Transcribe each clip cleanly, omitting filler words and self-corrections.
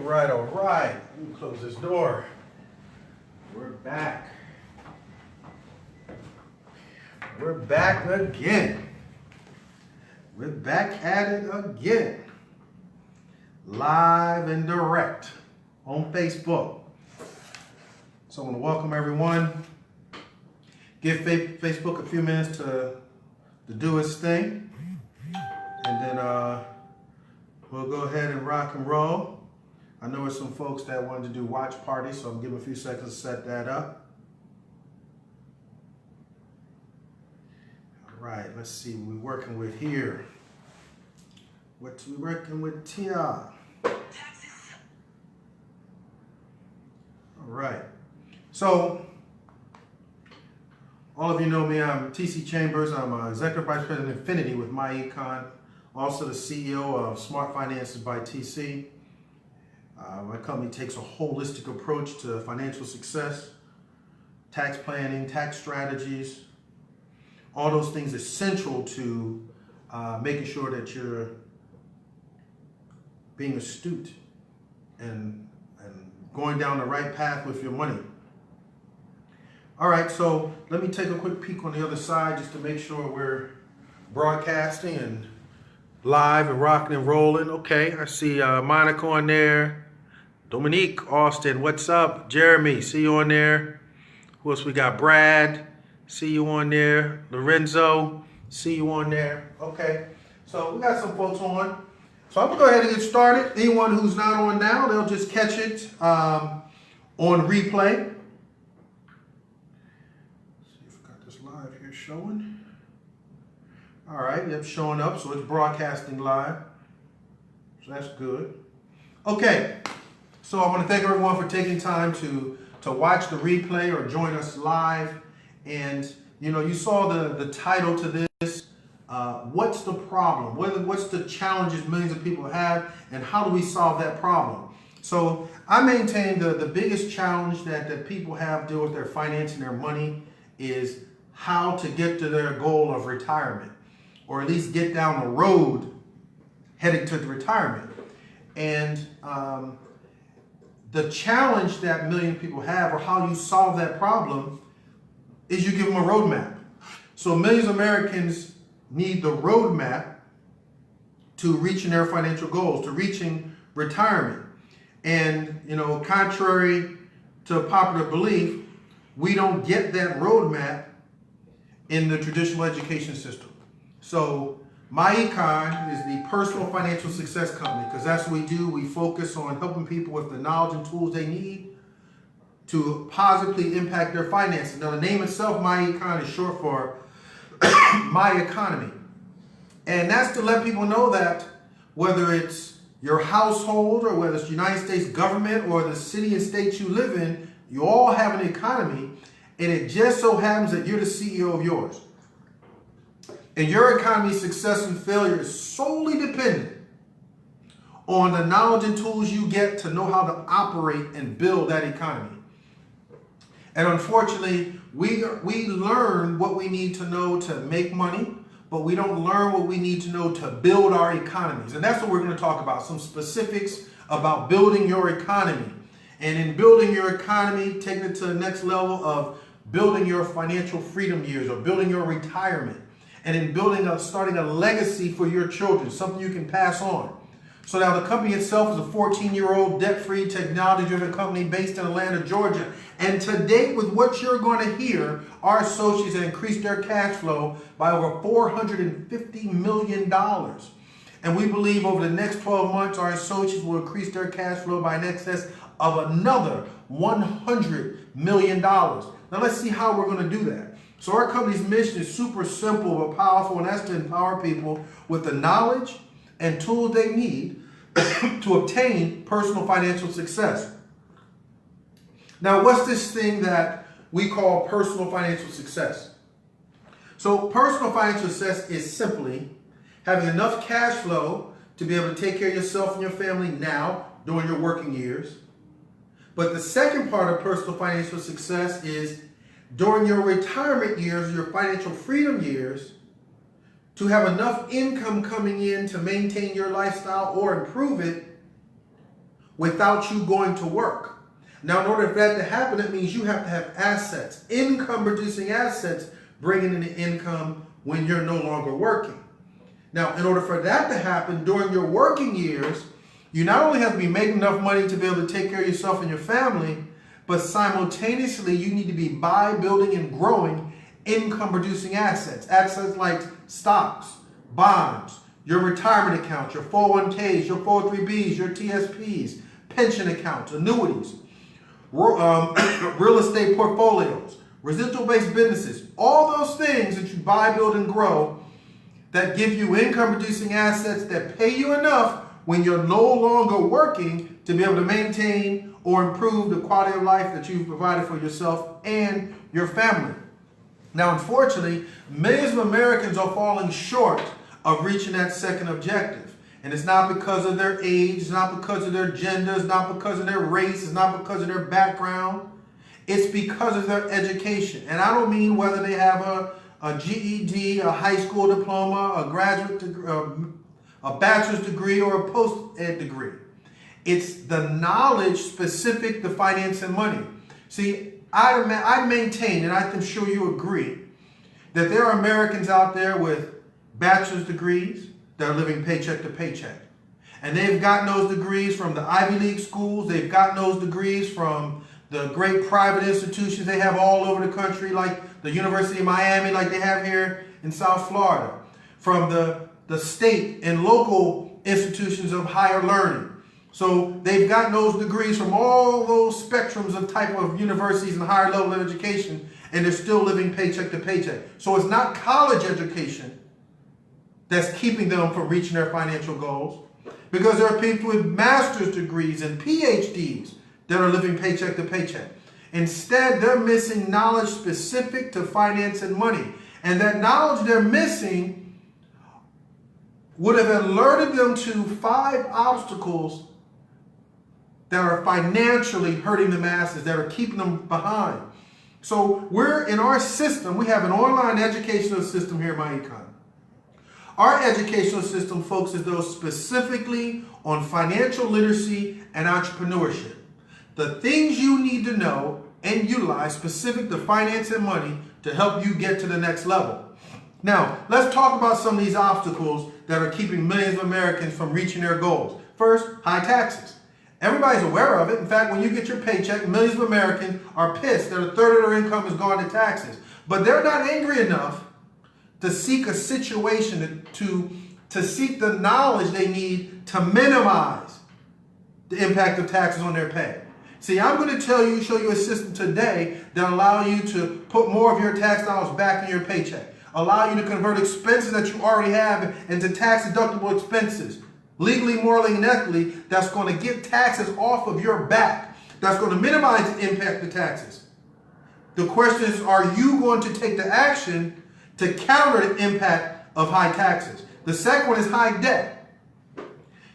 All right. Let me close this door. We're back. We're back again. We're back at it again. Live and direct on Facebook. So I want to welcome everyone. Give Facebook a few minutes to do its thing. And then we'll go ahead and rock and roll. I know there's some folks that wanted to do watch parties, so I'm giving a few seconds to set that up. All right, let's see what we're working with here. What we working with here? All right. So, all of you know me. I'm TC Chambers. I'm Executive Vice President of Infinity with Iconz. Also the CEO of Smart Finances by TC. My company takes a holistic approach to financial success, tax planning, tax strategies, all those things essential to making sure that you're being astute and going down the right path with your money. All right, so let me take a quick peek on the other side just to make sure we're broadcasting and live and rocking and rolling. Okay, I see Monica on there. Dominique, Austin, what's up? Jeremy, see you on there. Who else we got? Brad, see you on there. Lorenzo, see you on there. Okay, so we got some folks on. So I'm gonna go ahead and get started. Anyone who's not on now, they'll just catch it on replay. Let's see if I got this live here showing. All right, yep, showing up, so it's broadcasting live. So that's good. Okay. So I want to thank everyone for taking time to watch the replay or join us live. And, you saw the title to this, what's the problem? What's the challenges millions of people have, and how do we solve that problem? So I maintain the biggest challenge that people have deal with their financing, their money, is how to get to their goal of retirement, or at least get down the road heading to the retirement. And the challenge that million people have, or how you solve that problem, is you give them a roadmap. So millions of Americans need the roadmap to reaching their financial goals, to reaching retirement. And, contrary to popular belief, we don't get that roadmap in the traditional education system. So Iconz is the personal financial success company, because that's what we do. We focus on helping people with the knowledge and tools they need to positively impact their finances. Now, the name itself, Iconz, is short for My Economy. And that's to let people know that whether it's your household, or whether it's the United States government, or the city and state you live in, you all have an economy, and it just so happens that you're the CEO of yours. And your economy's success and failure is solely dependent on the knowledge and tools you get to know how to operate and build that economy. And unfortunately, we learn what we need to know to make money, but we don't learn what we need to know to build our economies. And that's what we're going to talk about, some specifics about building your economy. And in building your economy, taking it to the next level of building your financial freedom years, or building your retirement. And in starting a legacy for your children, something you can pass on. So now the company itself is a 14-year-old debt-free, technology-driven company based in Atlanta, Georgia. And to date, with what you're going to hear, our associates have increased their cash flow by over $450 million. And we believe over the next 12 months, our associates will increase their cash flow by in excess of another $100 million. Now let's see how we're going to do that. So our company's mission is super simple but powerful, and that's to empower people with the knowledge and tools they need to obtain personal financial success. Now, what's this thing that we call personal financial success? So personal financial success is simply having enough cash flow to be able to take care of yourself and your family now during your working years. But the second part of personal financial success is during your retirement years, your financial freedom years, to have enough income coming in to maintain your lifestyle or improve it without you going to work. Now, in order for that to happen, that means you have to have assets, income-producing assets, bringing in the income when you're no longer working. Now, in order for that to happen during your working years, you not only have to be making enough money to be able to take care of yourself and your family, but simultaneously you need to be building, and growing income-producing assets. Assets like stocks, bonds, your retirement accounts, your 401ks, your 403bs, your TSPs, pension accounts, annuities, real estate portfolios, residual-based businesses, all those things that you buy, build, and grow that give you income-producing assets that pay you enough when you're no longer working to be able to maintain or improve the quality of life that you've provided for yourself and your family. Now, unfortunately, millions of Americans are falling short of reaching that second objective. And it's not because of their age, it's not because of their gender, it's not because of their race, it's not because of their background. It's because of their education. And I don't mean whether they have a GED, a high school diploma, a graduate degree, a bachelor's degree, or a post-ed degree. It's the knowledge specific to finance and money. See, I maintain, and I'm sure you agree, that there are Americans out there with bachelor's degrees that are living paycheck to paycheck. And they've gotten those degrees from the Ivy League schools. They've gotten those degrees from the great private institutions they have all over the country, like the University of Miami, like they have here in South Florida. From the state and local institutions of higher learning. So they've gotten those degrees from all those spectrums of type of universities and higher level of education, and they're still living paycheck to paycheck. So it's not college education that's keeping them from reaching their financial goals, because there are people with master's degrees and PhDs that are living paycheck to paycheck. Instead, they're missing knowledge specific to finance and money. And that knowledge they're missing would have alerted them to 5 obstacles that are financially hurting the masses, that are keeping them behind. So we're in our system, we have an online educational system here at Icon. Our educational system focuses those specifically on financial literacy and entrepreneurship. The things you need to know and utilize specific to finance and money to help you get to the next level. Now, let's talk about some of these obstacles that are keeping millions of Americans from reaching their goals. First, high taxes. Everybody's aware of it. In fact, when you get your paycheck, millions of Americans are pissed that a third of their income is gone to taxes. But they're not angry enough to seek a situation, to seek the knowledge they need to minimize the impact of taxes on their pay. See, I'm going to show you a system today that allows you to put more of your tax dollars back in your paycheck. Allow you to convert expenses that you already have into tax-deductible expenses, legally, morally, and ethically, that's going to get taxes off of your back. That's going to minimize the impact of taxes. The question is, are you going to take the action to counter the impact of high taxes? The second one is high debt.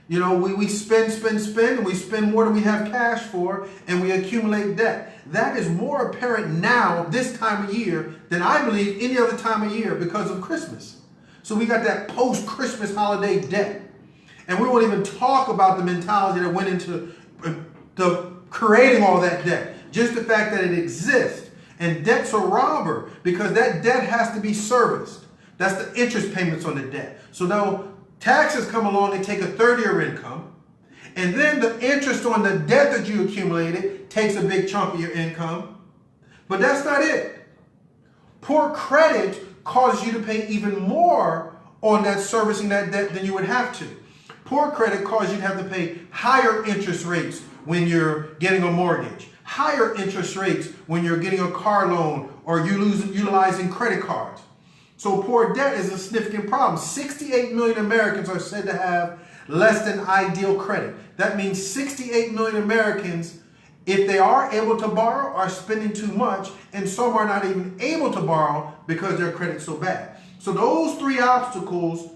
You know, we spend, and we spend more than we have cash for, and we accumulate debt. That is more apparent now, this time of year, than I believe any other time of year because of Christmas. So we got that post-Christmas holiday debt. And we won't even talk about the mentality that went into creating all that debt. Just the fact that it exists. And debt's a robber because that debt has to be serviced. That's the interest payments on the debt. So now taxes come along and take a third of your income. And then the interest on the debt that you accumulated takes a big chunk of your income. But that's not it. Poor credit causes you to pay even more on that servicing that debt than you would have to. Poor credit causes you to have to pay higher interest rates when you're getting a mortgage, higher interest rates when you're getting a car loan or utilizing credit cards. So poor debt is a significant problem. 68 million Americans are said to have less than ideal credit. That means 68 million Americans, if they are able to borrow, are spending too much, and some are not even able to borrow because their credit's so bad. So those 3 obstacles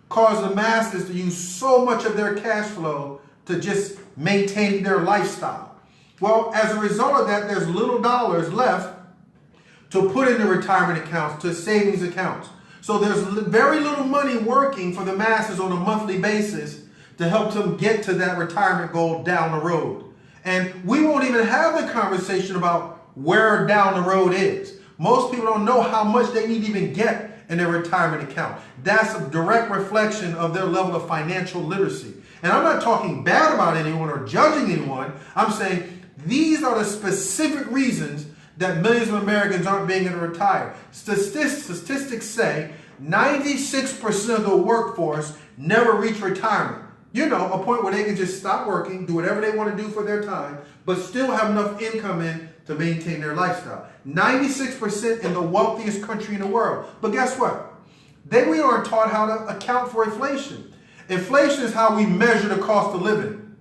cause the masses to use so much of their cash flow to just maintain their lifestyle. Well, as a result of that, there's little dollars left to put into retirement accounts, to savings accounts. So there's very little money working for the masses on a monthly basis to help them get to that retirement goal down the road. And we won't even have the conversation about where down the road is. Most people don't know how much they need to even get in their retirement account. That's a direct reflection of their level of financial literacy. And I'm not talking bad about anyone or judging anyone. I'm saying these are the specific reasons that millions of Americans aren't being able to retire. Statistics say 96% of the workforce never reach retirement. You know, a point where they can just stop working, do whatever they want to do for their time, but still have enough income in to maintain their lifestyle. 96% in the wealthiest country in the world. But guess what? We aren't taught how to account for inflation. Inflation is how we measure the cost of living.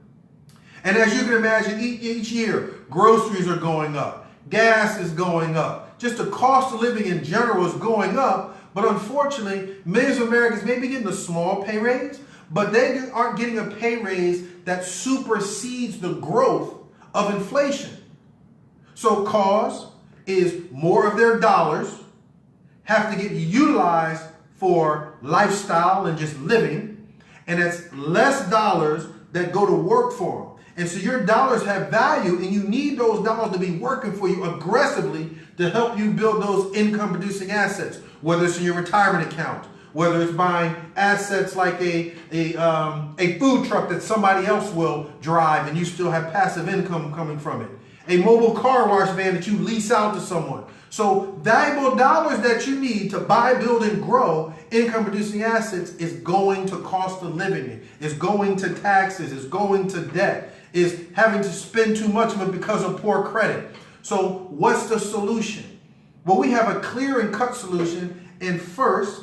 And as you can imagine, each year, groceries are going up. Gas is going up. Just the cost of living in general is going up. But unfortunately, millions of Americans may be getting a small pay raise, but they aren't getting a pay raise that supersedes the growth of inflation. So cause is more of their dollars have to get utilized for lifestyle and just living, and it's less dollars that go to work for them. And so your dollars have value, and you need those dollars to be working for you aggressively to help you build those income producing assets, whether it's in your retirement account, whether it's buying assets like a food truck that somebody else will drive and you still have passive income coming from it, a mobile car wash van that you lease out to someone. So valuable dollars that you need to buy, build, and grow income producing assets is going to cost of living, is going to taxes, is going to debt, is having to spend too much of it because of poor credit. So what's the solution? Well, we have a clear and cut solution. And first,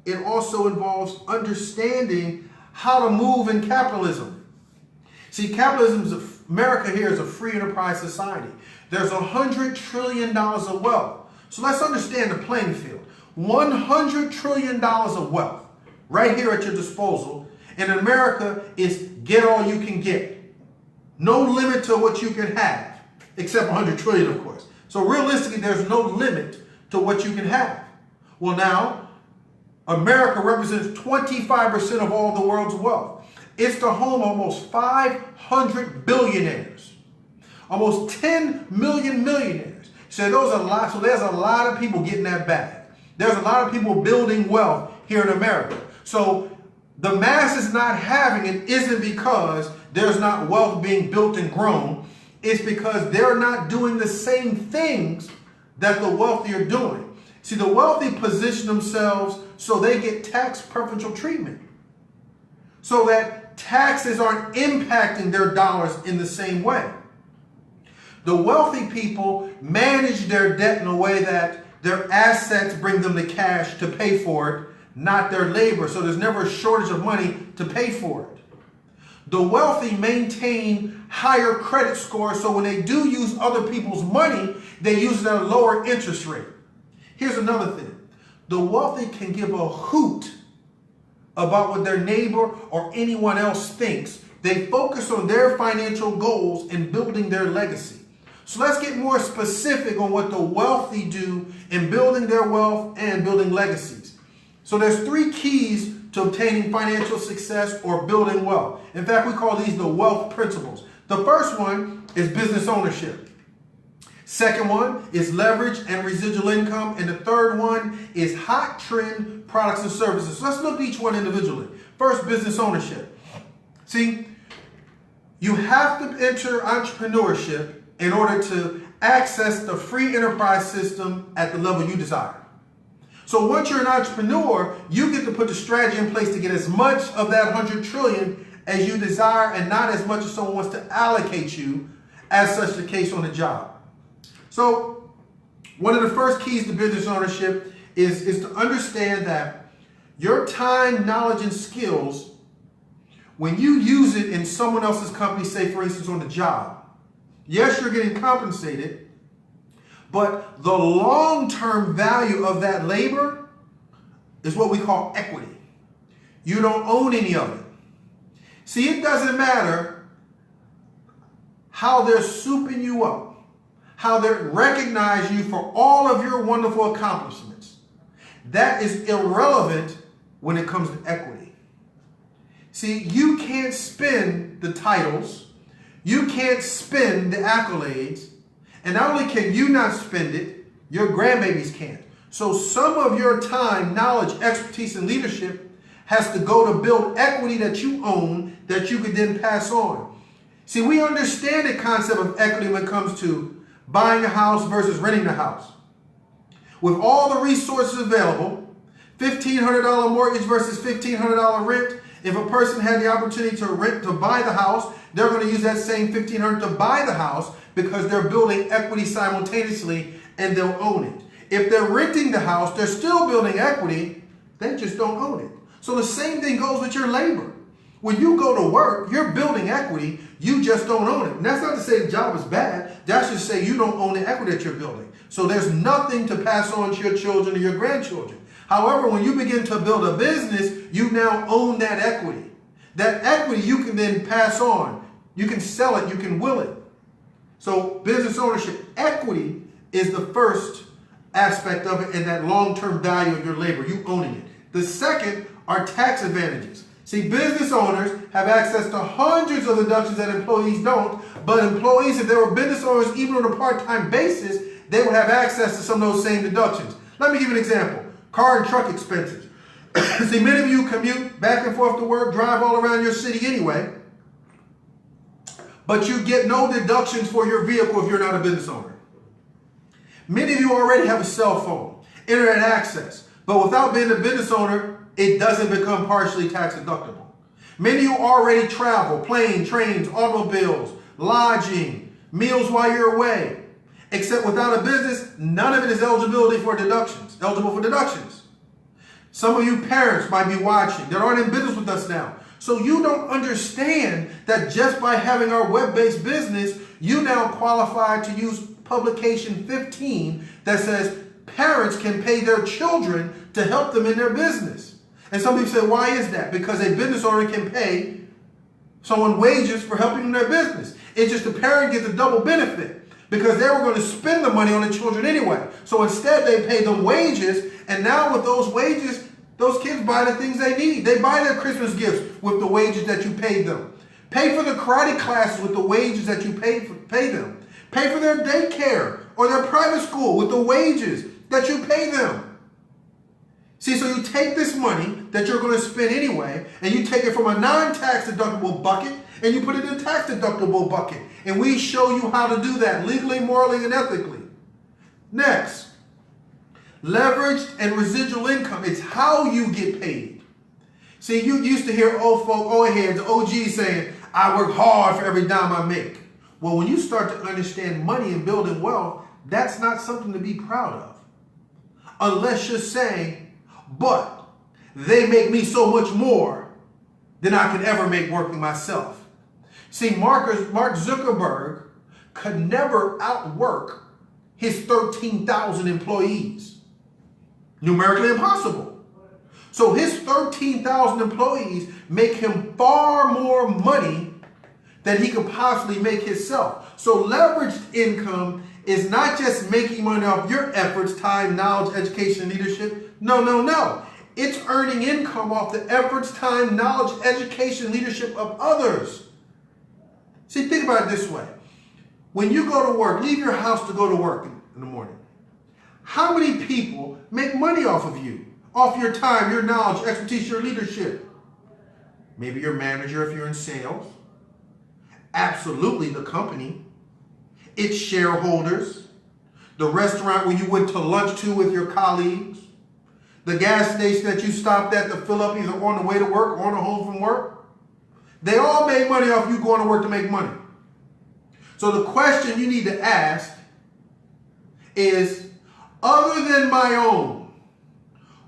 it also involves understanding how to move in capitalism. See, America here is a free enterprise society. There's $100 trillion of wealth. So let's understand the playing field. $100 trillion of wealth right here at your disposal. And in America is get all you can get. No limit to what you can have, except 100 trillion, of course. So realistically, there's no limit to what you can have. Well, now, America represents 25% of all the world's wealth. It's the home of almost 500 billionaires, almost 10 million millionaires. So there's a lot of people getting that bag. There's a lot of people building wealth here in America. So the masses not having it isn't because there's not wealth being built and grown. It's because they're not doing the same things that the wealthy are doing. See, the wealthy position themselves so they get tax preferential treatment, so that taxes aren't impacting their dollars in the same way. The wealthy people manage their debt in a way that their assets bring them the cash to pay for it, not their labor. So there's never a shortage of money to pay for it. The wealthy maintain higher credit scores, so when they do use other people's money, they use it at a lower interest rate. Here's another thing. The wealthy can give a hoot about what their neighbor or anyone else thinks. They focus on their financial goals and building their legacy. So let's get more specific on what the wealthy do in building their wealth and building legacies. So there's 3 keys to obtaining financial success or building wealth. In fact, we call these the wealth principles. The first one is business ownership. Second one is leverage and residual income. And the third one is hot trend products and services. So let's look at each one individually. First, business ownership. See, you have to enter entrepreneurship in order to access the free enterprise system at the level you desire. So once you're an entrepreneur, you get to put the strategy in place to get as much of that 100 trillion as you desire and not as much as someone wants to allocate you, as such the case on the job. So one of the first keys to business ownership is to understand that your time, knowledge, and skills, when you use it in someone else's company, say for instance on the job, yes, you're getting compensated, but the long-term value of that labor is what we call equity. You don't own any of it. See, it doesn't matter how they're souping you up, how they recognize you for all of your wonderful accomplishments. That is irrelevant when it comes to equity. See, you can't spin the titles. You can't spin the accolades. And not only can you not spend it, your grandbabies can't. So some of your time, knowledge, expertise, and leadership has to go to build equity that you own that you could then pass on. See, we understand the concept of equity when it comes to buying a house versus renting the house. With all the resources available, $1,500 mortgage versus $1,500 rent, if a person had the opportunity to buy the house, they're going to use that same $1,500 to buy the house because they're building equity simultaneously and they'll own it. If they're renting the house, they're still building equity, they just don't own it. So the same thing goes with your labor. When you go to work, you're building equity, you just don't own it. And that's not to say the job is bad, that's just to say you don't own the equity that you're building. So there's nothing to pass on to your children or your grandchildren. However, when you begin to build a business, you now own that equity. That equity you can then pass on. You can sell it, you can will it. So business ownership, equity is the first aspect of it and that long-term value of your labor, you owning it. The second are tax advantages. See, business owners have access to hundreds of deductions that employees don't, but employees, if they were business owners, even on a part-time basis, they would have access to some of those same deductions. Let me give you an example. Car and truck expenses. See, many of you commute back and forth to work, drive all around your city anyway, but you get no deductions for your vehicle if you're not a business owner. Many of you already have a cell phone, internet access, but without being a business owner, it doesn't become partially tax deductible. Many of you already travel, plane, trains, automobiles, lodging, meals while you're away. Except without a business, none of it is eligible for deductions. Some of you parents might be watching that aren't in business with us now. So you don't understand that just by having our web-based business, you now qualify to use publication 15 that says parents can pay their children to help them in their business. And some people say, why is that? Because a business owner can pay someone wages for helping in their business. It's just the parent gets a double benefit because they were going to spend the money on the children anyway. So instead they pay them wages, and now with those wages, those kids buy the things they need. They buy their Christmas gifts with the wages that you paid them. Pay for the karate classes with the wages that you pay them. Pay for their daycare or their private school with the wages that you pay them. See, so you take this money that you're going to spend anyway, and you take it from a non-tax deductible bucket, and you put it in a tax deductible bucket. And we show you how to do that legally, morally, and ethically. Next, leveraged and residual income. It's how you get paid. See, you used to hear old folk, old heads, OGs saying, I work hard for every dime I make. Well, when you start to understand money and building wealth, that's not something to be proud of. Unless you're saying, but they make me so much more than I could ever make working myself. See, Mark Zuckerberg could never outwork his 13,000 employees. Numerically impossible. So his 13,000 employees make him far more money than he could possibly make himself. So leveraged income is not just making money off your efforts, time, knowledge, education, and leadership. No. It's earning income off the efforts, time, knowledge, education, leadership of others. See, think about it this way. When you go to work, leave your house to go to work in the morning. How many people make money off of you? Off your time, your knowledge, expertise, your leadership? Maybe your manager if you're in sales. Absolutely the company. Its shareholders. The restaurant where you went to lunch to with your colleagues. The gas station that you stopped at to fill up either on the way to work or on the home from work. They all made money off you going to work to make money. So the question you need to ask is, other than my own,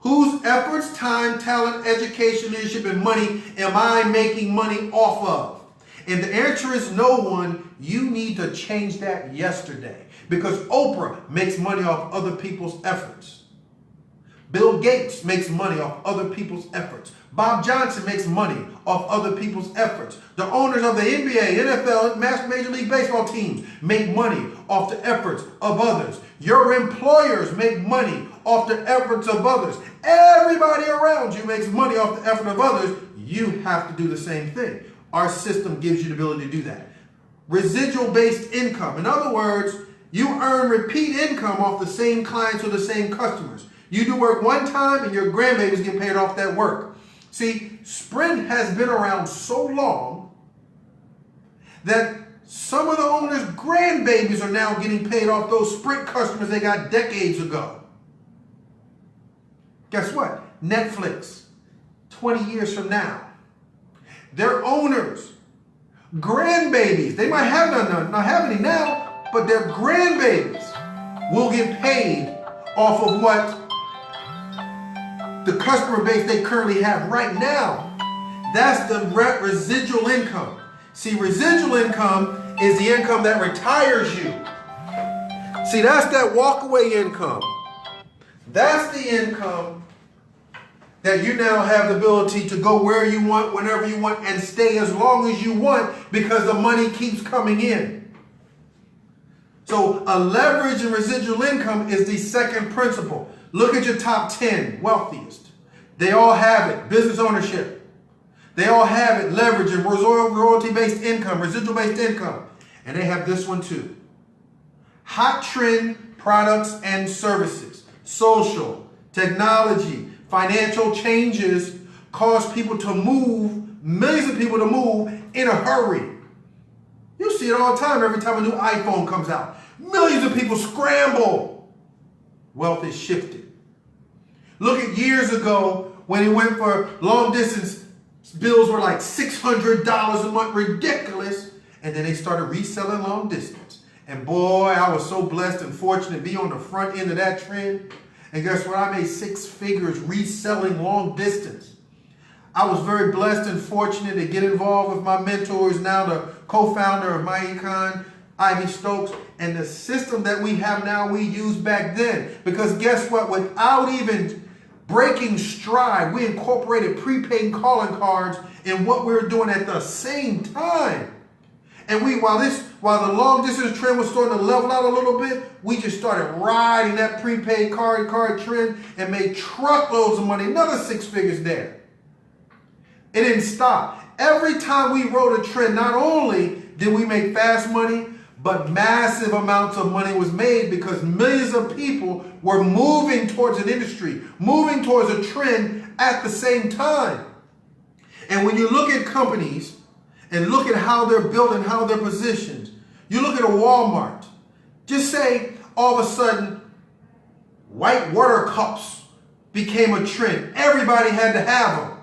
whose efforts, time, talent, education, leadership, and money am I making money off of? And the answer is no one. You need to change that yesterday. Because Oprah makes money off other people's efforts. Bill Gates makes money off other people's efforts. Bob Johnson makes money off other people's efforts. The owners of the NBA, NFL, and Major League Baseball teams make money off the efforts of others. Your employers make money off the efforts of others. Everybody around you makes money off the effort of others. You have to do the same thing. Our system gives you the ability to do that. Residual-based income. In other words, you earn repeat income off the same clients or the same customers. You do work one time and your grandbabies get paid off that work. See, Sprint has been around so long that some of the owners' grandbabies are now getting paid off those Sprint customers they got decades ago. Guess what? Netflix, 20 years from now, their owners, grandbabies, they might not have any now, but their grandbabies will get paid off of what the customer base they currently have right now. That's the residual income. See, residual income is the income that retires you. See, that's that walkaway income. That's the income that you now have the ability to go where you want, whenever you want, and stay as long as you want because the money keeps coming in. So a leverage and residual income is the second principle. Look at your top 10 wealthiest. They all have it. Business ownership. They all have it. Leverage and royalty-based income, residual-based income. And they have this one too. Hot trend products and services. Social, technology, financial changes cause people to move, millions of people to move in a hurry. You see it all the time every time a new iPhone comes out. Millions of people scramble. Wealth is shifted. Look at years ago when it went for long distance, bills were like $600 a month, ridiculous. And then they started reselling long distance. And boy, I was so blessed and fortunate to be on the front end of that trend. And guess what? I made 6 figures reselling long distance. I was very blessed and fortunate to get involved with my mentors, now the co-founder of my Iconz, Ivy Stokes, and the system that we have now we used back then. Because guess what? Without even breaking stride, we incorporated prepaid calling cards in what we were doing at the same time. And while the long distance trend was starting to level out a little bit, we just started riding that prepaid card trend and made truckloads of money, another 6 figures there. It didn't stop. Every time we rode a trend, not only did we make fast money, but massive amounts of money was made because millions of people were moving towards an industry, moving towards a trend at the same time. And when you look at companies and look at how they're built and how they're positioned, you look at a Walmart, just say all of a sudden white water cups became a trend. Everybody had to have them.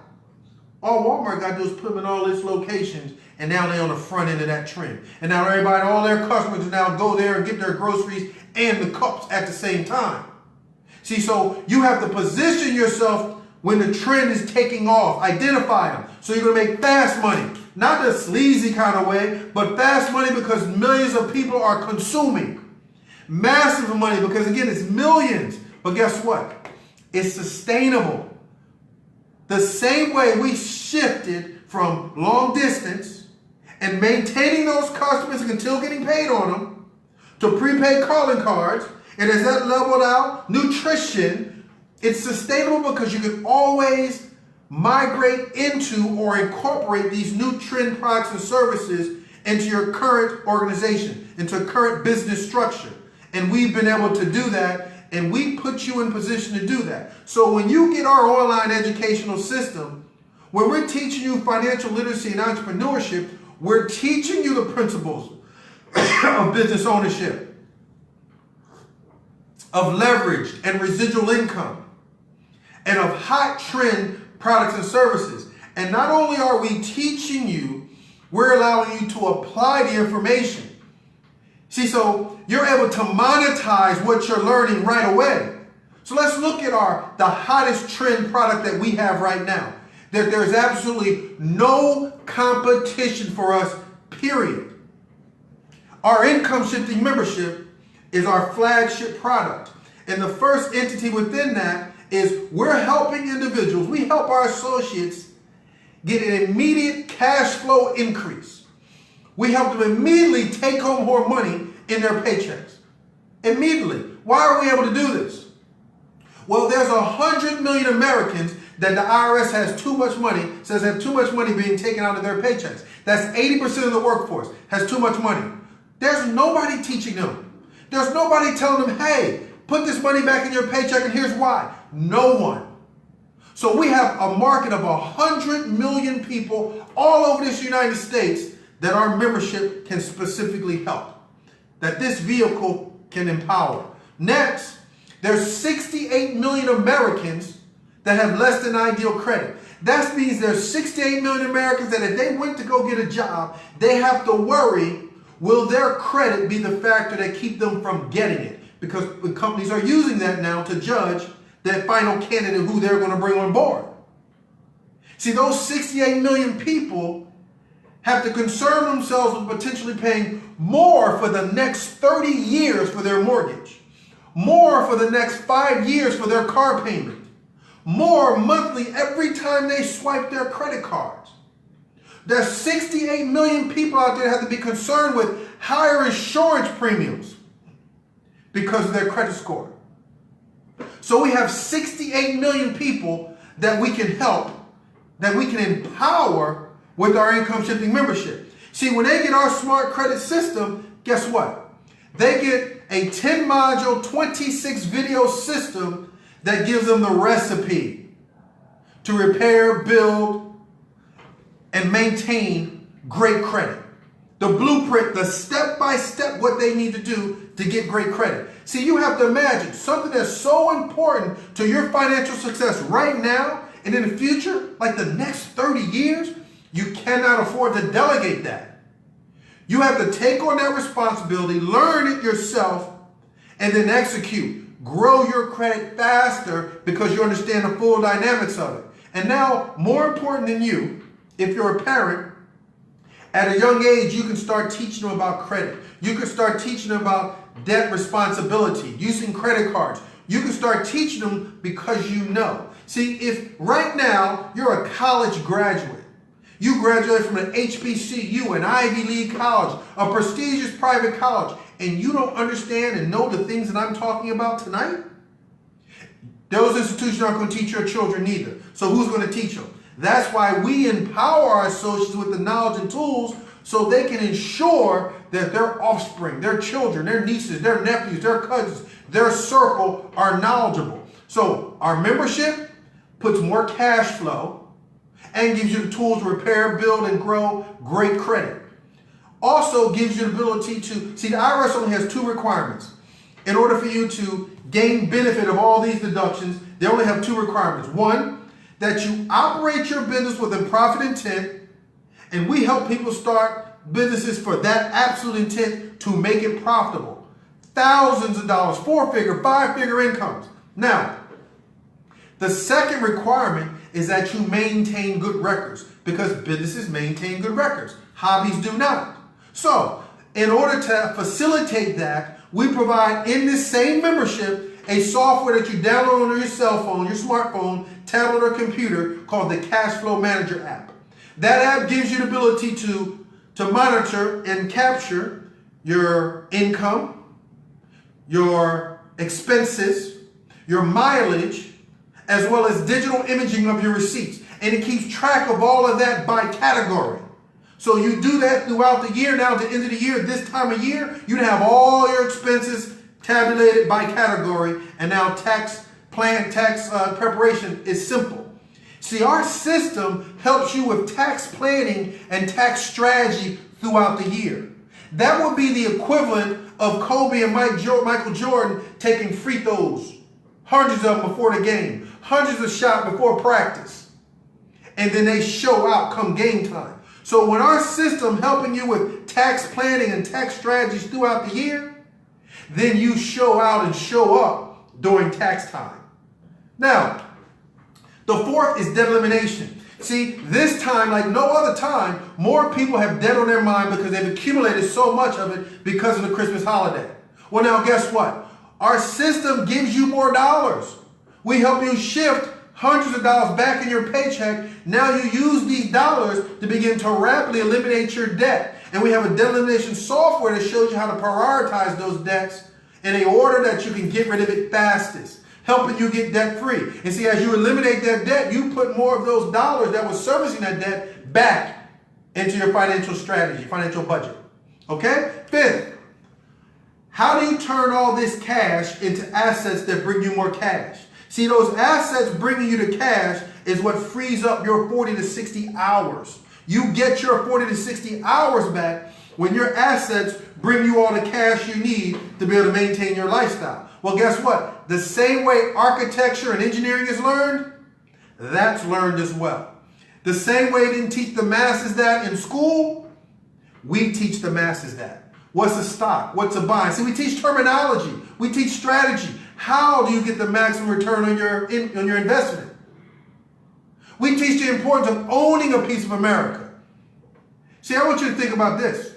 All Walmart got to do is put them in all its locations, and now they're on the front end of that trend. And now everybody, all their customers now go there and get their groceries and the cups at the same time. See, so you have to position yourself when the trend is taking off. Identify them. So you're going to make fast money. Not the sleazy kind of way, but fast money because millions of people are consuming. Massive money because, again, it's millions. But guess what? It's sustainable. The same way we shifted from long distance and maintaining those customers and still getting paid on them to prepaid calling cards, and as that leveled out, nutrition, it's sustainable because you can always migrate into or incorporate these new trend products and services into your current organization, into current business structure. And we've been able to do that, and we put you in position to do that. So when you get our online educational system, where we're teaching you financial literacy and entrepreneurship, we're teaching you the principles of business ownership, of leverage and residual income, and of hot trend products and services. And not only are we teaching you, we're allowing you to apply the information. See, so you're able to monetize what you're learning right away. So let's look at the hottest trend product that we have right now. That there's absolutely no competition for us, period. Our income shifting membership is our flagship product. And the first entity within that is we're helping individuals, we help our associates get an immediate cash flow increase. We help them immediately take home more money in their paychecks. Immediately. Why are we able to do this? Well, there's 100 million Americans that the IRS has too much money, says have too much money being taken out of their paychecks. That's 80% of the workforce has too much money. There's nobody teaching them. There's nobody telling them, hey, put this money back in your paycheck and here's why. No one. So we have a market of 100 million people all over this United States that our membership can specifically help, that this vehicle can empower. Next, there's 68 million Americans that have less than ideal credit. That means there's 68 million Americans that if they went to go get a job, they have to worry, will their credit be the factor that keep them from getting it? Because the companies are using that now to judge that final candidate who they're going to bring on board. See, those 68 million people have to concern themselves with potentially paying more for the next 30 years for their mortgage, more for the next 5 years for their car payment, more monthly every time they swipe their credit cards. There's 68 million people out there that have to be concerned with higher insurance premiums because of their credit score. So we have 68 million people that we can help, that we can empower with our income shifting membership. See, when they get our smart credit system, guess what? They get a 10 module, 26 video system that gives them the recipe to repair, build, and maintain great credit. The blueprint, the step-by-step what they need to do to get great credit. See, you have to imagine something that's so important to your financial success right now and in the future, like the next 30 years, you cannot afford to delegate that. You have to take on that responsibility, learn it yourself, and then execute. Grow your credit faster because you understand the full dynamics of it. And now, more important than you, if you're a parent, at a young age, you can start teaching them about credit. You can start teaching them about debt responsibility, using credit cards. You can start teaching them because you know. See, if right now you're a college graduate, you graduated from an HBCU, an Ivy League college, a prestigious private college, and you don't understand and know the things that I'm talking about tonight, those institutions aren't going to teach your children either. So who's going to teach them? That's why we empower our associates with the knowledge and tools so they can ensure that their offspring, their children, their nieces, their nephews, their cousins, their circle are knowledgeable. So our membership puts more cash flow and gives you the tools to repair, build, and grow great credit. Also gives you the ability to, see, the IRS only has 2 requirements. In order for you to gain benefit of all these deductions, they only have 2 requirements. One, that you operate your business with a profit intent, and we help people start businesses for that absolute intent to make it profitable. Thousands of dollars, 4-figure, 5-figure incomes. Now, the second requirement is that you maintain good records, because businesses maintain good records. Hobbies do not. So, in order to facilitate that, we provide in this same membership a software that you download on your cell phone, your smartphone, tablet, or computer called the Cash Flow Manager app. That app gives you the ability to monitor and capture your income, your expenses, your mileage, as well as digital imaging of your receipts. And it keeps track of all of that by category. So you do that throughout the year. Now at the end of the year, this time of year, you'd have all your expenses tabulated by category, and now tax preparation is simple. See, our system helps you with tax planning and tax strategy throughout the year. That would be the equivalent of Kobe and Michael Jordan taking free throws, hundreds of them before the game, hundreds of shots before practice, and then they show out come game time. So when our system helping you with tax planning and tax strategies throughout the year, then you show out and show up during tax time. Now, the fourth is debt elimination. See, this time, like no other time, more people have debt on their mind because they've accumulated so much of it because of the Christmas holiday. Well, now guess what? Our system gives you more dollars. We help you shift hundreds of dollars back in your paycheck. Now you use these dollars to begin to rapidly eliminate your debt. And we have a debt elimination software that shows you how to prioritize those debts in a order that you can get rid of it fastest. helping you get debt free. And see, as you eliminate that debt, you put more of those dollars that was servicing that debt back into your financial strategy, financial budget. Okay? Fifth, how do you turn all this cash into assets that bring you more cash? See, those assets bringing you to cash is what frees up your 40 to 60 hours. You get your 40 to 60 hours back when your assets bring you all the cash you need to be able to maintain your lifestyle. Well, guess what? The same way architecture and engineering is learned, that's learned as well. The same way they didn't teach the masses that in school, we teach the masses that. What's a stock? What's a buy? See, we teach terminology. We teach strategy. How do you get the maximum return on your investment? We teach the importance of owning a piece of America. See, I want you to think about this.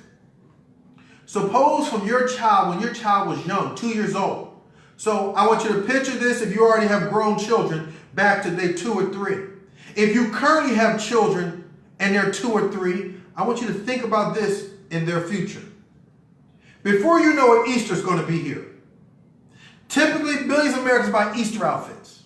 Suppose from your child, when your child was young, 2 years old. So I want you to picture this if you already have grown children back to day 2 or 3. If you currently have children and they're 2 or 3, I want you to think about this in their future. Before you know it, Easter's going to be here. Typically, millions of Americans buy Easter outfits.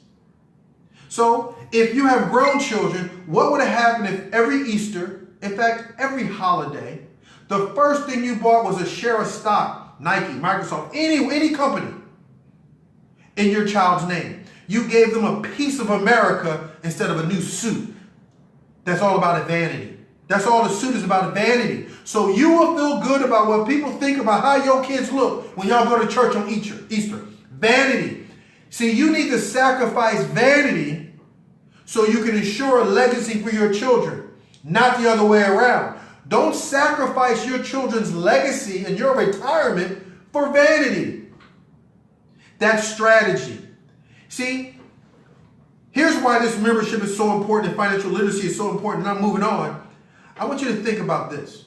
So if you have grown children, what would have happened if every Easter, in fact, every holiday, the first thing you bought was a share of stock, Nike, Microsoft, any company, in your child's name? You gave them a piece of America instead of a new suit. That's all about a vanity. That's all the suit is about, vanity. So you will feel good about what people think about how your kids look when y'all go to church on Easter. Vanity. See, you need to sacrifice vanity so you can ensure a legacy for your children, not the other way around. Don't sacrifice your children's legacy and your retirement for vanity. That's strategy. See, here's why this membership is so important and financial literacy is so important. And I'm moving on. I want you to think about this.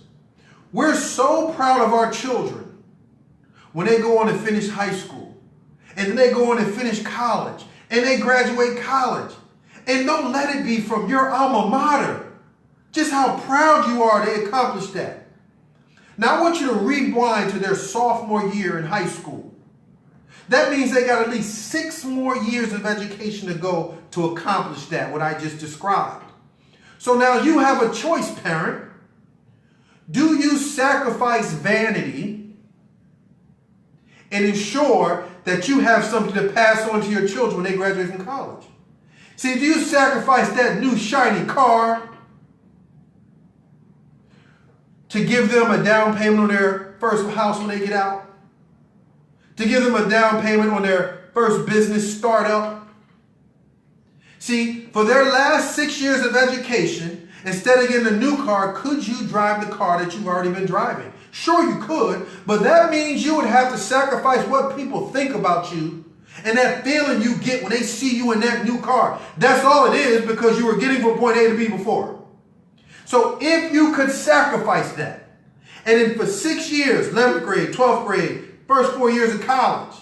We're so proud of our children when they go on to finish high school, and then they go on and finish college, and they graduate college. And don't let it be from your alma mater. Just how proud you are they accomplished that. Now I want you to rewind to their sophomore year in high school. That means they got at least 6 more years of education to go to accomplish that, what I just described. So now you have a choice, parent. Do you sacrifice vanity and ensure that you have something to pass on to your children when they graduate from college? See, do you sacrifice that new shiny car to give them a down payment on their first house when they get out? To give them a down payment on their first business startup? See, for their last 6 years of education, instead of getting a new car, could you drive the car that you've already been driving? Sure, you could, but that means you would have to sacrifice what people think about you and that feeling you get when they see you in that new car. That's all it is, because you were getting from point A to B before. So if you could sacrifice that, and then for 6 years, 11th grade, 12th grade, first 4 years of college,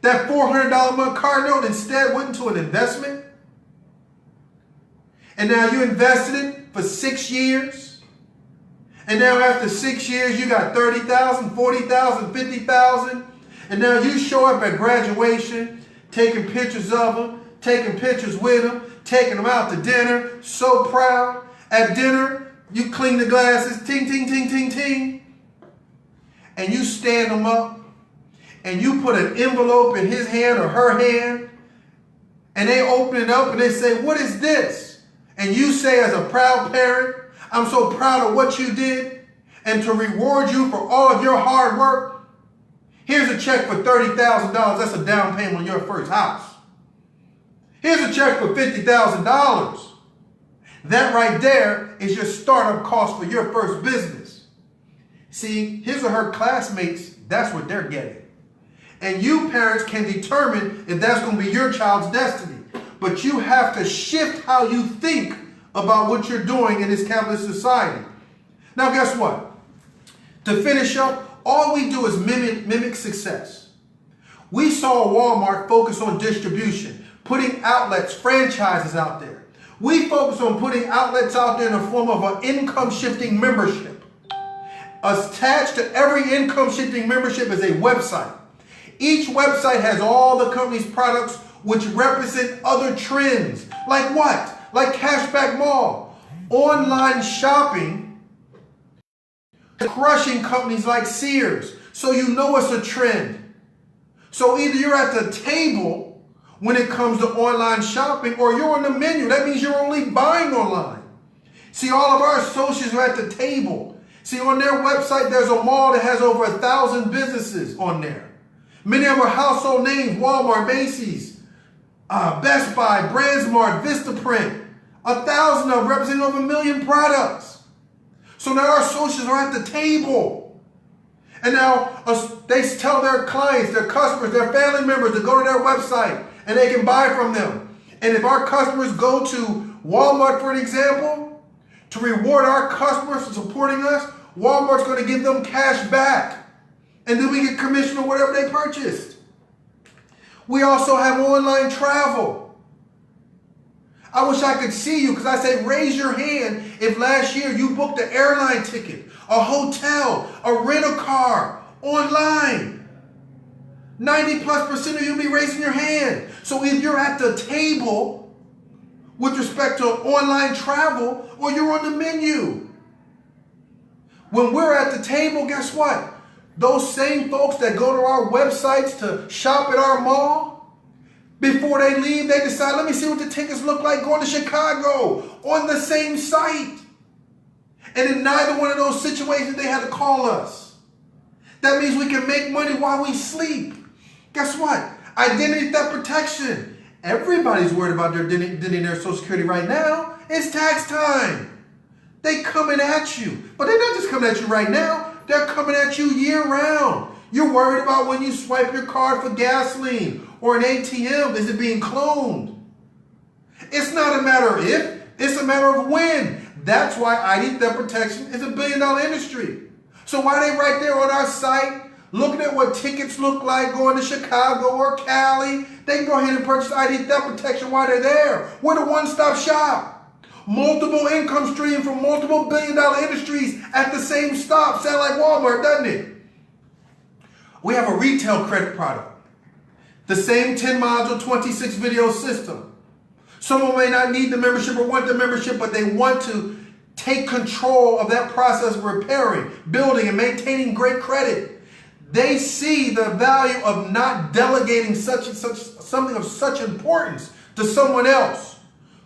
that $400 a month car note instead went into an investment, and now you invested it for 6 years, and now after 6 years you got $30,000, $40,000, $50,000, and now you show up at graduation, taking pictures of them, taking pictures with them, taking them out to dinner, so proud. At dinner, you clean the glasses, ting, ting, ting, ting, ting, and you stand them up, and you put an envelope in his hand or her hand, and they open it up and they say, "What is this?" And you say, as a proud parent, "I'm so proud of what you did, and to reward you for all of your hard work, here's a check for $30,000. That's a down payment on your first house. Here's a check for $50,000. That right there is your startup cost for your first business." See, his or her classmates, that's what they're getting. And you parents can determine if that's going to be your child's destiny. But you have to shift how you think about what you're doing in this capitalist society. Now, guess what? To finish up, all we do is mimic success. We saw Walmart focus on distribution, putting outlets, franchises out there. We focus on putting outlets out there in the form of an income-shifting membership. Attached to every income-shifting membership is a website. Each website has all the company's products which represent other trends. Like what? Like Cashback Mall. Online shopping crushing companies like Sears. So you know it's a trend. So either you're at the table when it comes to online shopping, or you're on the menu. That means you're only buying online. See, all of our associates are at the table. See, on their website, there's a mall that has over 1,000 businesses on there. Many of them are household names: Walmart, Macy's, Best Buy, BrandsMart, Vistaprint. 1,000 of them representing over 1 million products. So now our associates are at the table. And now they tell their clients, their customers, their family members to go to their website and they can buy from them. And if our customers go to Walmart, for an example, to reward our customers for supporting us, Walmart's going to give them cash back. And then we get commission on whatever they purchased. We also have online travel. I wish I could see you, because I say raise your hand if last year you booked an airline ticket, a hotel, a rental-car online. 90+% of you will be raising your hand. So either you're at the table with respect to online travel, or you're on the menu. When we're at the table, guess what? Those same folks that go to our websites to shop at our mall, before they leave, they decide, let me see what the tickets look like going to Chicago on the same site. And in neither one of those situations, they had to call us. That means we can make money while we sleep. Guess what? Identity theft protection. Everybody's worried about their identity and their Social Security right now. It's tax time. They coming at you. But they're not just coming at you right now. They're coming at you year round. You're worried about when you swipe your card for gasoline or an ATM, is it being cloned? It's not a matter of if, it's a matter of when. That's why ID theft protection is $1 billion industry. So why are they right there on our site, looking at what tickets look like going to Chicago or Cali? They can go ahead and purchase ID theft protection while they're there. We're the one-stop shop. Multiple income streams from multiple $1 billion industries at the same stop. Sound like Walmart, doesn't it? We have a retail credit product. The same 10-module, 26-video system. Someone may not need the membership or want the membership, but they want to take control of that process of repairing, building, and maintaining great credit. They see the value of not delegating something of such importance to someone else.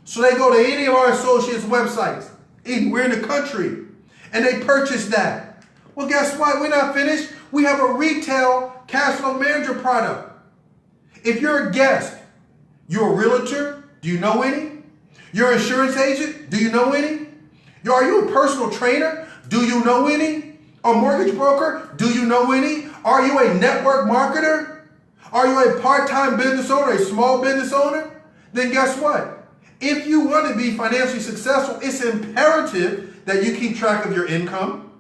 So they go to any of our associates' websites, anywhere in the country, and they purchase that. Well, guess what? We're not finished. We have a retail cash flow manager product. If you're a guest, you're a realtor, do you know any? You're an insurance agent, do you know any? Are you a personal trainer? Do you know any? A mortgage broker? Do you know any? Are you a network marketer? Are you a part-time business owner, a small business owner? Then guess what? If you want to be financially successful, it's imperative that you keep track of your income.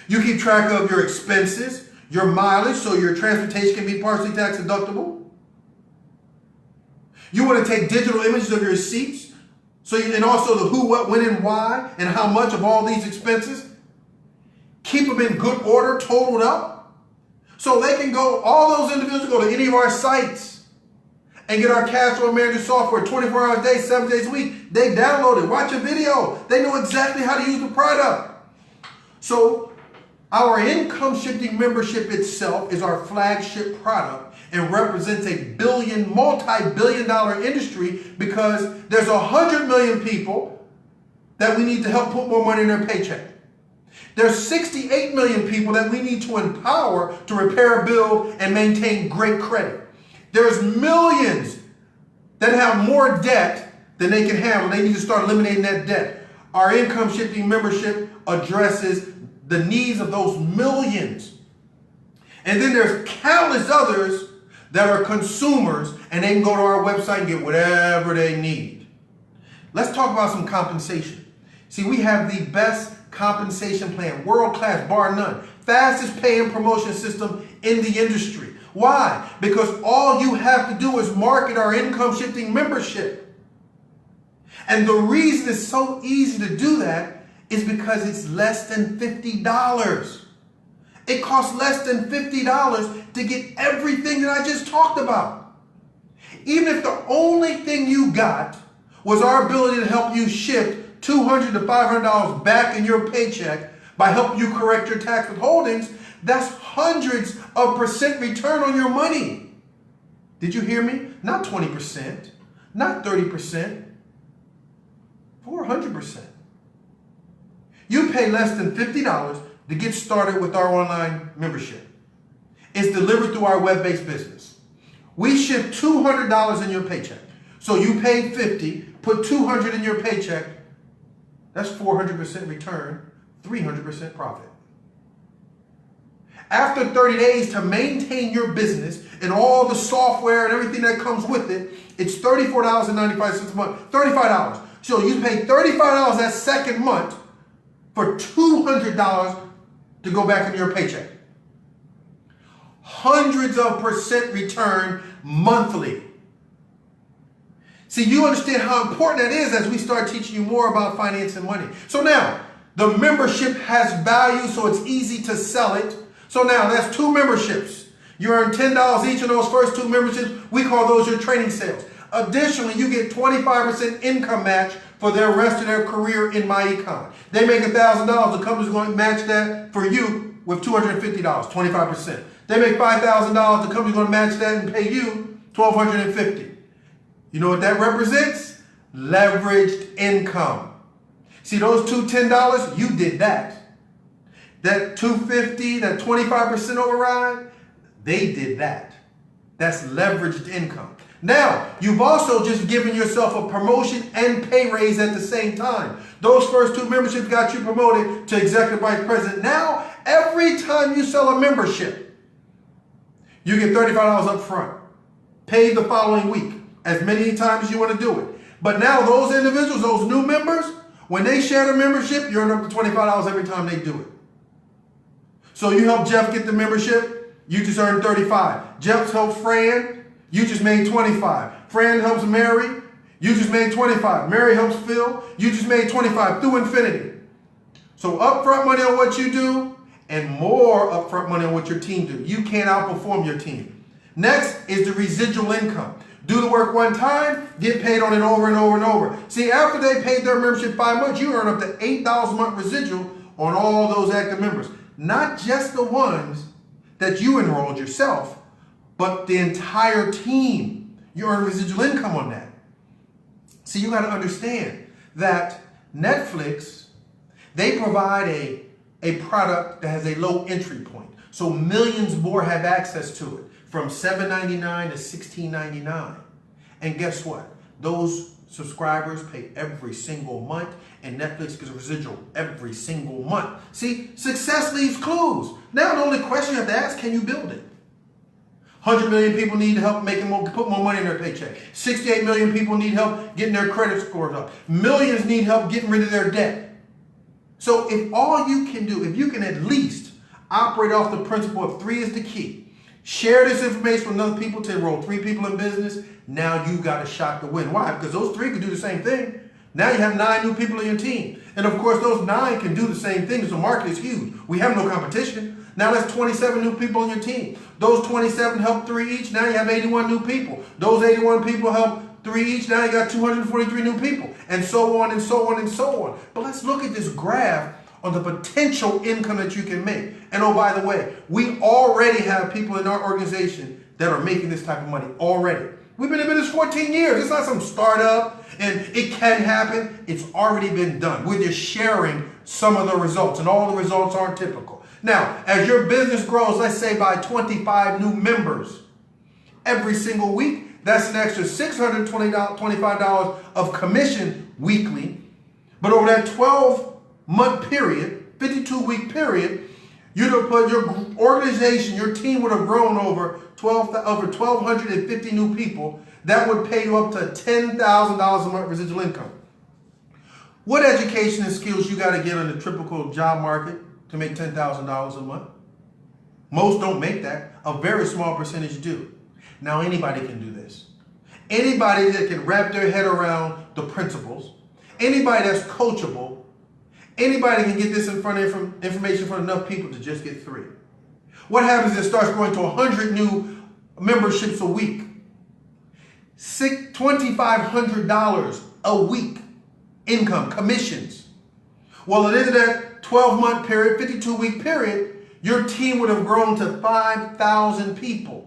You keep track of your expenses, your mileage, so your transportation can be partially tax deductible. You want to take digital images of your receipts, and also the who, what, when, and why, and how much of all these expenses. Keep them in good order, totaled up, so they can go, all those individuals go to any of our sites and get our cash flow manager software 24 hours a day, 7 days a week. They download it, watch a video. They know exactly how to use the product. So our income shifting membership itself is our flagship product and represents a multi-billion dollar industry, because there's 100 million people that we need to help put more money in their paycheck. There's 68 million people that we need to empower to repair, build, and maintain great credit. There's millions that have more debt than they can handle. They need to start eliminating that debt. Our income shifting membership addresses the needs of those millions. And then there's countless others that are consumers, and they can go to our website and get whatever they need. Let's talk about some compensation. See, we have the best compensation plan, world-class, bar none. Fastest pay and promotion system in the industry. Why? Because all you have to do is market our income shifting membership. And the reason it's so easy to do that is because it's less than $50. It costs less than $50 to get everything that I just talked about. Even if the only thing you got was our ability to help you shift $200 to $500 back in your paycheck by helping you correct your tax withholdings, that's hundreds of percent return on your money. Did you hear me? Not 20%, not 30%, 400%. You pay less than $50 to get started with our online membership. It's delivered through our web-based business. We ship $200 in your paycheck. So you paid $50, put $200 in your paycheck, that's 400% return, 300% profit. After 30 days, to maintain your business and all the software and everything that comes with it, it's $34.95 a month, $35. So you pay $35 that second month for $200 to go back into your paycheck. Hundreds of percent return monthly. See, you understand how important that is as we start teaching you more about finance and money. So now, the membership has value, so it's easy to sell it. So now, that's 2 memberships. You earn $10 each of those first 2 memberships. We call those your training sales. Additionally, you get 25% income match for the rest of their career in my Iconz. They make $1,000. The company's going to match that for you with $250, 25%. They make $5,000. The company's going to match that and pay you $1,250. You know what that represents? Leveraged income. See those two $10? You did that. That $250, that 25% override, they did that. That's leveraged income. Now, you've also just given yourself a promotion and pay raise at the same time. Those first 2 memberships got you promoted to Executive Vice President. Now, every time you sell a membership, you get $35 up front. Paid the following week, as many times as you want to do it. But now those individuals, those new members, when they share the membership, you earn up to $25 every time they do it. So you help Jeff get the membership, you just earned $35. Jeff helps Fran, you just made $25. Fran helps Mary, you just made $25. Mary helps Phil, you just made $25 through infinity. So upfront money on what you do and more upfront money on what your team do. You can't outperform your team. Next is the residual income. Do the work one time, get paid on it over and over and over. See, after they paid their membership 5 months, you earn up to $8 a month residual on all those active members. Not just the ones that you enrolled yourself, but the entire team. You earn residual income on that. See, you got to understand that Netflix, they provide a product that has a low entry point. So millions more have access to it, from $7.99 to $16.99. And guess what? Those subscribers pay every single month, and Netflix gives a residual every single month. See, success leaves clues. Now the only question you have to ask, can you build it? 100 million people need help put more money in their paycheck. 68 million people need help getting their credit scores up. Millions need help getting rid of their debt. So if all you can do, if you can at least operate off the principle of 3 is the key. Share this information with other people to enroll 3 people in business. Now you got a shot to win. Why? Because those 3 can do the same thing. Now you have 9 new people in your team. And of course, those 9 can do the same thing. So the market is huge. We have no competition. Now that's 27 new people on your team. Those 27 help 3 each. Now you have 81 new people. Those 81 people help 3 each. Now you got 243 new people. And so on and so on and so on. But let's look at this graph on the potential income that you can make. And oh, by the way, we already have people in our organization that are making this type of money already. We've been in business 14 years. It's not some startup and it can happen. It's already been done. We're just sharing some of the results, and all the results aren't typical. Now, as your business grows, let's say by 25 new members every single week, that's an extra $625 of commission weekly. But over that 12-month period, 52-week period, you'd have put your organization, your team would have grown over 1,250 new people. That would pay you up to $10,000 a month residual income. What education and skills you got to get on the typical job market to make $10,000 a month? Most don't make that. A very small percentage do. Now anybody can do this. Anybody that can wrap their head around the principles, anybody that's coachable, anybody can get this information from enough people to just get 3. What happens is it starts growing to 100 new memberships a week. $2,500 a week income, commissions. Well, at the end of that 12-month period, 52-week period, your team would have grown to 5,000 people.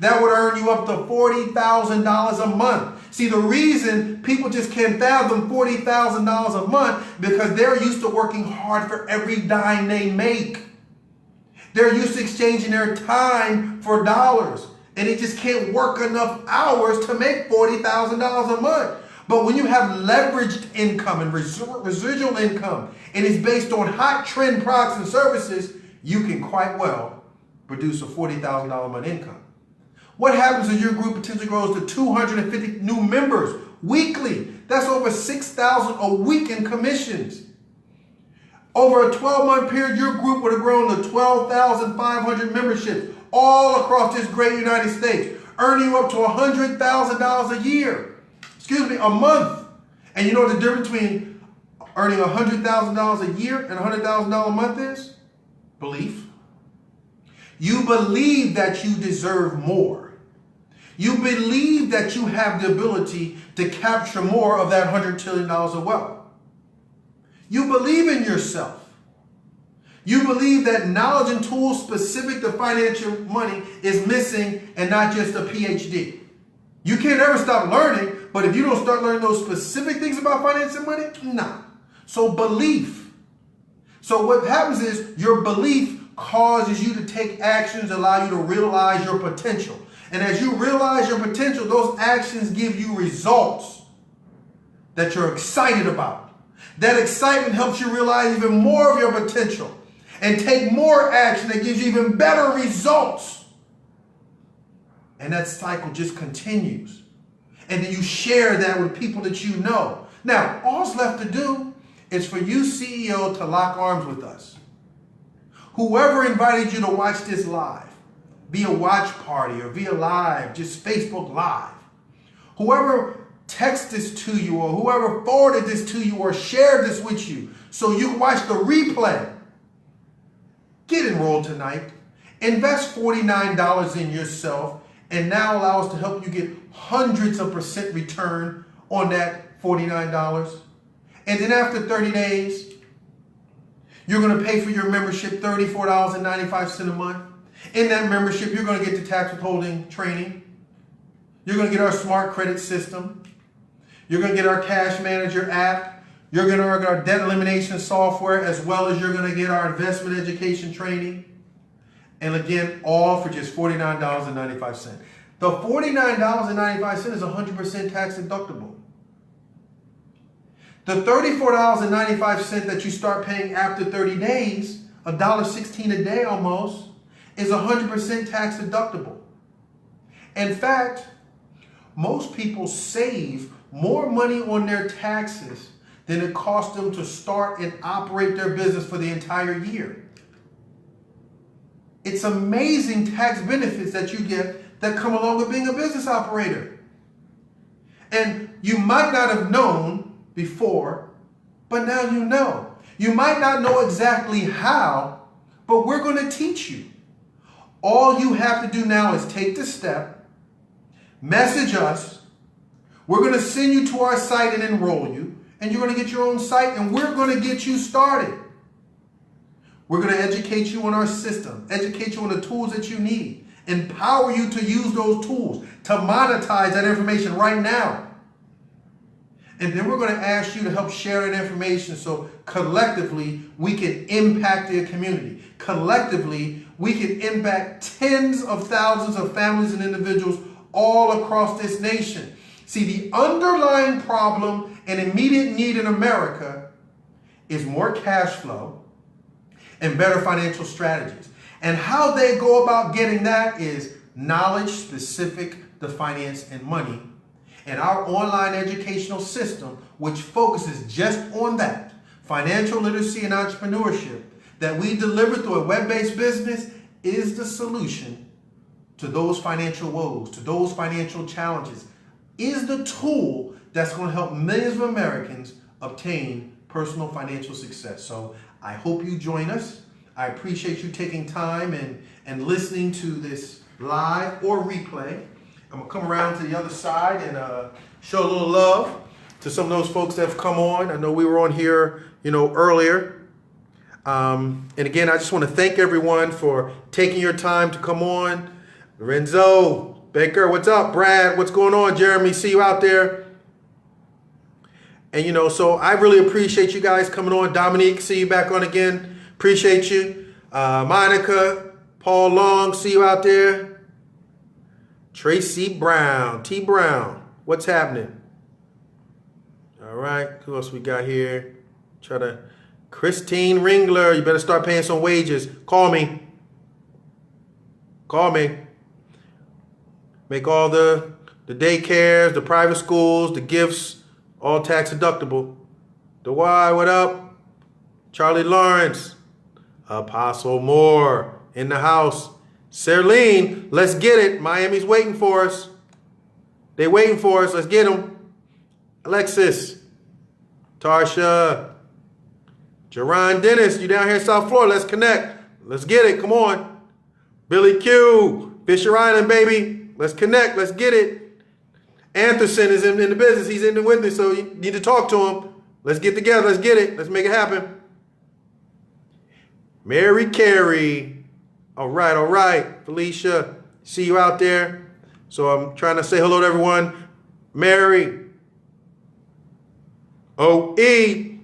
That would earn you up to $40,000 a month. See, the reason people just can't fathom $40,000 a month because they're used to working hard for every dime they make. They're used to exchanging their time for dollars, and they just can't work enough hours to make $40,000 a month. But when you have leveraged income and residual income, and it's based on hot trend products and services, you can quite well produce a $40,000 a month income. What happens if your group potentially grows to 250 new members weekly? That's over $6,000 a week in commissions. Over a 12-month period, your group would have grown to 12,500 memberships all across this great United States, earning you up to $100,000 a year. A month. And you know what the difference between earning $100,000 a year and $100,000 a month is? Belief. You believe that you deserve more. You believe that you have the ability to capture more of that $100 trillion of wealth. You believe in yourself. You believe that knowledge and tools specific to financial money is missing and not just a PhD. You can't ever stop learning, but if you don't start learning those specific things about finance and money, nah. So belief. So what happens is your belief causes you to take actions, allow you to realize your potential. And as you realize your potential, those actions give you results that you're excited about. That excitement helps you realize even more of your potential and take more action that gives you even better results. And that cycle just continues. And then you share that with people that you know. Now, all's left to do is for you, CEO, to lock arms with us. Whoever invited you to watch this live, be a watch party or via live, just Facebook Live. Whoever texted this to you or whoever forwarded this to you or shared this with you so you can watch the replay, get enrolled tonight. Invest $49 in yourself and now allow us to help you get hundreds of % return on that $49. And then after 30 days, you're going to pay for your membership $34.95 a month. In that membership, you're going to get the tax withholding training. You're going to get our smart credit system. You're going to get our cash manager app. You're going to get our debt elimination software, as well as you're going to get our investment education training. And again, all for just $49.95. The $49.95 is 100% tax deductible. The $34.95 that you start paying after 30 days, $1.16 a day almost, is 100% tax deductible. In fact, most people save more money on their taxes than it costs them to start and operate their business for the entire year. It's amazing tax benefits that you get that come along with being a business operator. And you might not have known before, but now you know. You might not know exactly how, but we're going to teach you. All you have to do now is take the step, message us. We're going to send you to our site and enroll you, and you're going to get your own site, and we're going to get you started. We're going to educate you on our system, educate you on the tools that you need, empower you to use those tools, to monetize that information right now. And then we're going to ask you to help share that information so collectively we can impact the community. Collectively, we can impact tens of thousands of families and individuals all across this nation. See, the underlying problem and immediate need in America is more cash flow and better financial strategies. And how they go about getting that is knowledge specific to finance and money. And our online educational system, which focuses just on that, financial literacy and entrepreneurship, that we deliver through a web-based business, is the solution to those financial woes, to those financial challenges, is the tool that's going to help millions of Americans obtain personal financial success. So I hope you join us. I appreciate you taking time and listening to this live or replay. I'm gonna come around to the other side and show a little love to some of those folks that have come on. I know we were on here, earlier. And again, I just want to thank everyone for taking your time to come on. Lorenzo, Baker, what's up? Brad, what's going on? Jeremy, see you out there. And so I really appreciate you guys coming on. Dominique, see you back on again. Appreciate you. Monica, Paul Long, see you out there. Tracy Brown, T Brown, what's happening? All right, who else we got here? Christine Ringler, you better start paying some wages. Call me. Make all the daycares, the private schools, the gifts, all tax deductible. The Y, what up? Charlie Lawrence. Apostle Moore in the house. Serlene, let's get it. Miami's waiting for us. They waiting for us. Let's get them. Alexis. Tarsha. Jerron Dennis, you down here in South Florida. Let's connect. Let's get it. Come on. Billy Q. Fisher Island, baby. Let's connect. Let's get it. Anderson is in the business. He's in the with me, so you need to talk to him. Let's get together. Let's get it. Let's make it happen. Mary Carey. All right. Felicia, see you out there. So I'm trying to say hello to everyone. Mary. OE.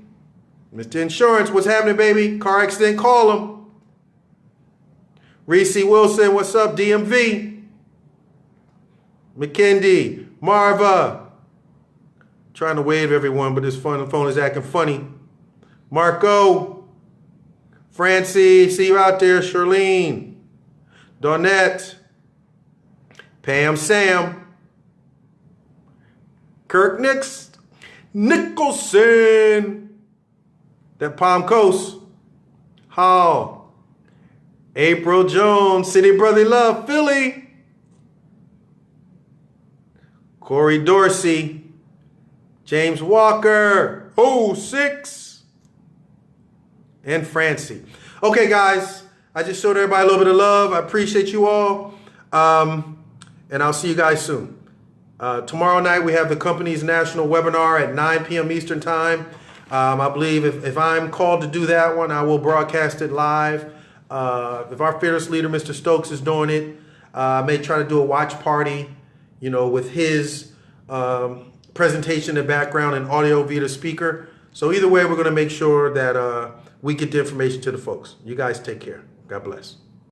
Mr. Insurance, what's happening, baby? Car accident, call him. Reese Wilson, what's up? DMV. McKindy. Marva. Trying to wave everyone, but this phone is acting funny. Marco. Francie, see you out there. Charlene. Donette. Pam Sam. Kirk Nicholson. That Palm Coast. Hall. April Jones. City Brotherly Love. Philly. Corey Dorsey. James Walker. 06. And Francie. Okay, guys. I just showed everybody a little bit of love. I appreciate you all. And I'll see you guys soon. Tomorrow night, we have the company's national webinar at 9 p.m. Eastern Time. I believe if I'm called to do that one, I will broadcast it live. If our fearless leader, Mr. Stokes, is doing it, I may try to do a watch party, with his presentation in the background and audio via the speaker. So either way, we're going to make sure that we get the information to the folks. You guys take care. God bless.